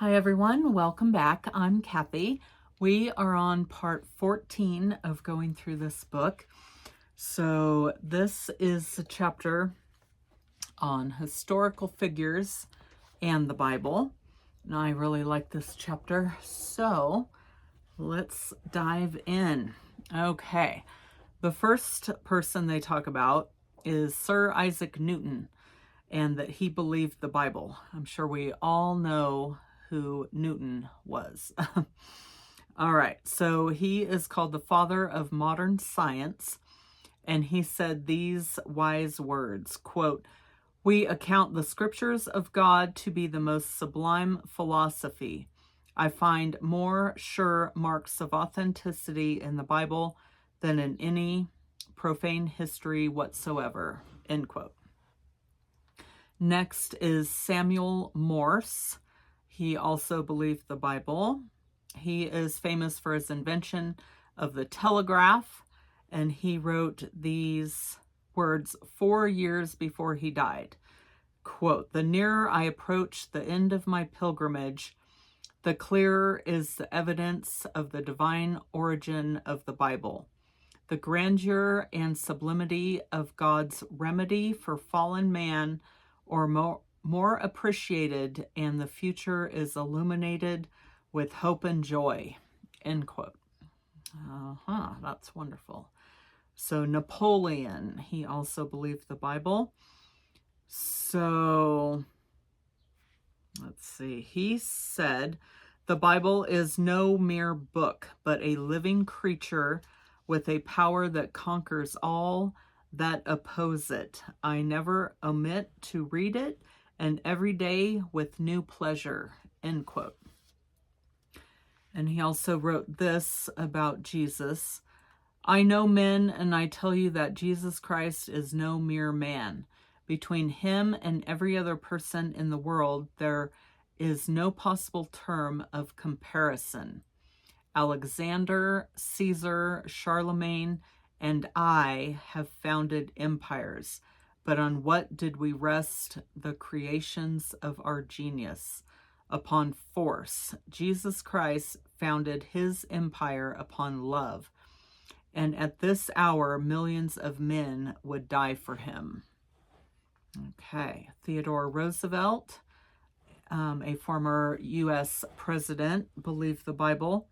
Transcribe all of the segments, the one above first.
Hi everyone, welcome back. I'm Kathy. We are on part 14 of going through this book. So this is a chapter on historical figures and the Bible. And I really like this chapter. So let's dive in. Okay. The first person they talk about is Sir Isaac Newton, and that he believed the Bible. I'm sure we all know who Newton was. All right, so he is called the father of modern science, and he said these wise words, quote, "We account the scriptures of God to be the most sublime philosophy. I find more sure marks of authenticity in the Bible than in any profane history whatsoever," end quote. Next is Samuel Morse. He also believed the Bible. He is famous for his invention of the telegraph, and he wrote these words 4 years before he died. Quote, "The nearer I approach the end of my pilgrimage, the clearer is the evidence of the divine origin of the Bible. The grandeur and sublimity of God's remedy for fallen man or more appreciated, and the future is illuminated with hope and joy," end quote. That's wonderful. So Napoleon, he also believed the Bible. So let's see. He said, "The Bible is no mere book, but a living creature with a power that conquers all that oppose it. I never omit to read it, and every day with new pleasure," end quote. And he also wrote this about Jesus: "I know men, and I tell you that Jesus Christ is no mere man. Between him and every other person in the world, there is no possible term of comparison. Alexander, Caesar, Charlemagne, and I have founded empires, but on what did we rest the creations of our genius? Upon force. Jesus Christ founded his empire upon love, and at this hour millions of men would die for him." Okay, Theodore Roosevelt, a former U.S. president, believed the Bible.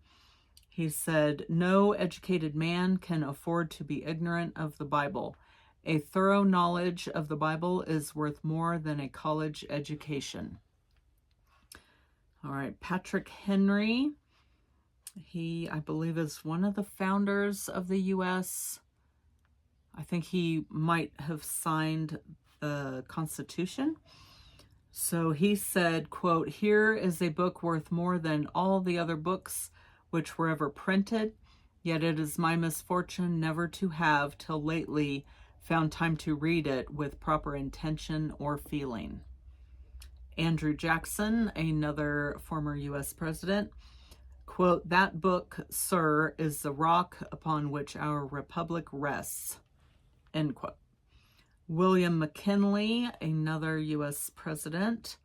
He said, "No educated man can afford to be ignorant of the Bible. A thorough knowledge of the Bible is worth more than a college education." All right, Patrick Henry, he, I believe, is one of the founders of the U.S. I think he might have signed the Constitution. So he said, quote, "Here is a book worth more than all the other books which were ever printed, yet it is my misfortune never to have, till lately, found time to read it with proper intention or feeling." Andrew Jackson, another former U.S. president, quote, "That book, sir, is the rock upon which our republic rests," end quote. William McKinley, another U.S. president,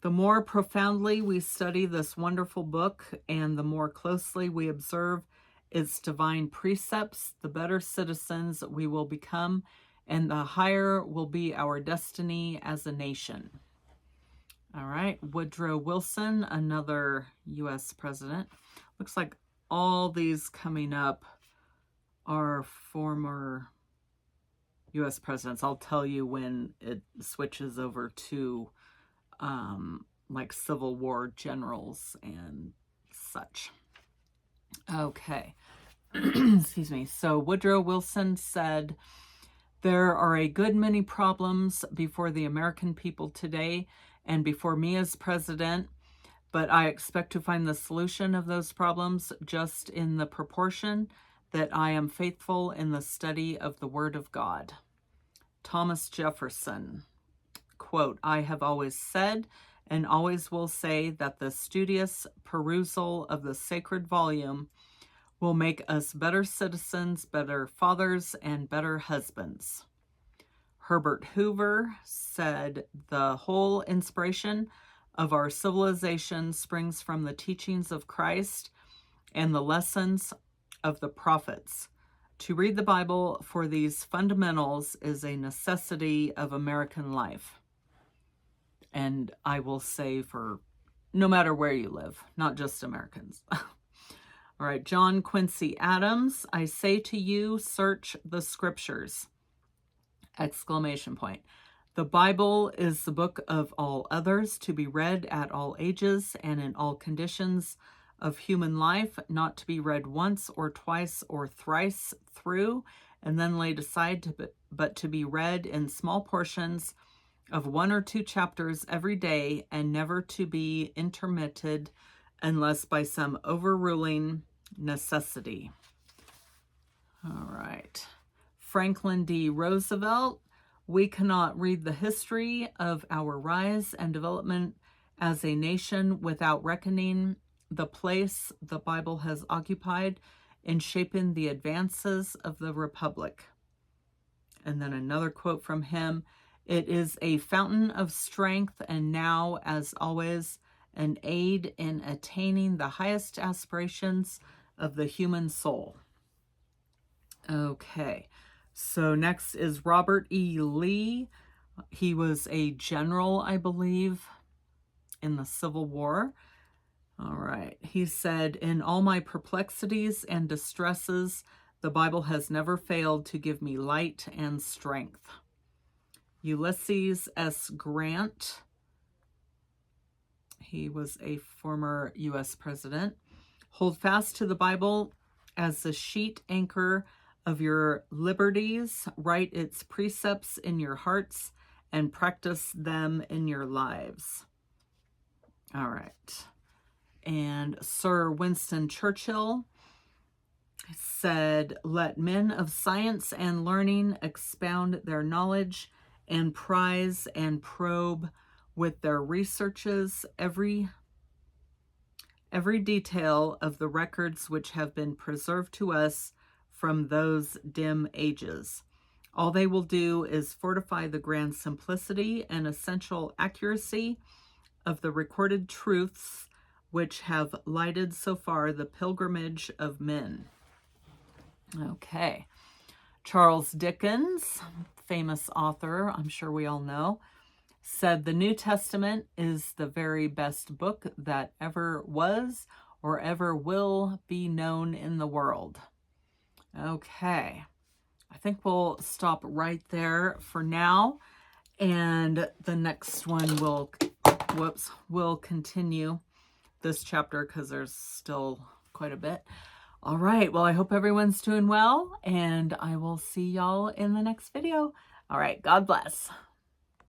"The more profoundly we study this wonderful book and the more closely we observe its divine precepts, the better citizens we will become and the higher will be our destiny as a nation." All right, Woodrow Wilson, another U.S. president. Looks like all these coming up are former U.S. presidents. I'll tell you when it switches over to like Civil War generals and such. Okay. Excuse me. So Woodrow Wilson said, "There are a good many problems before the American people today and before me as president, but I expect to find the solution of those problems just in the proportion that I am faithful in the study of the Word of God." Thomas Jefferson, quote, "I have always said and always will say that the studious perusal of the sacred volume will make us better citizens, better fathers, and better husbands." Herbert Hoover said, "The whole inspiration of our civilization springs from the teachings of Christ and the lessons of the prophets. To read the Bible for these fundamentals is a necessity of American life. And I will say for no matter where you live, not just Americans. All right, John Quincy Adams, I say to you, search the scriptures! Exclamation point. The Bible is the book of all others, to be read at all ages and in all conditions of human life, not to be read once or twice or thrice through and then laid aside, but to be read in small portions of 1 or 2 chapters every day, and never to be intermitted unless by some overruling necessity. All right. Franklin D. Roosevelt, we cannot read the history of our rise and development as a nation without reckoning the place the Bible has occupied in shaping the advances of the Republic. And then another quote from him, it is a fountain of strength and now, as always, an aid in attaining the highest aspirations of the human soul. Okay, so next is Robert E. Lee. He was a general, I believe, in the Civil War. All right. He said, in all my perplexities and distresses, the Bible has never failed to give me light and strength. Ulysses S. Grant. He was a former U.S. president. Hold fast to the Bible as the sheet anchor of your liberties. Write its precepts in your hearts and practice them in your lives. All right. And Sir Winston Churchill said, let men of science and learning expound their knowledge and prize and probe with their researches every detail of the records which have been preserved to us from those dim ages. All they will do is fortify the grand simplicity and essential accuracy of the recorded truths which have lighted so far the pilgrimage of men. Okay. Charles Dickens, famous author, I'm sure we all know, said the New Testament is the very best book that ever was or ever will be known in the world. Okay. I think we'll stop right there for now. And the next one will continue this chapter because there's still quite a bit. All right. Well, I hope everyone's doing well, and I will see y'all in the next video. All right. God bless.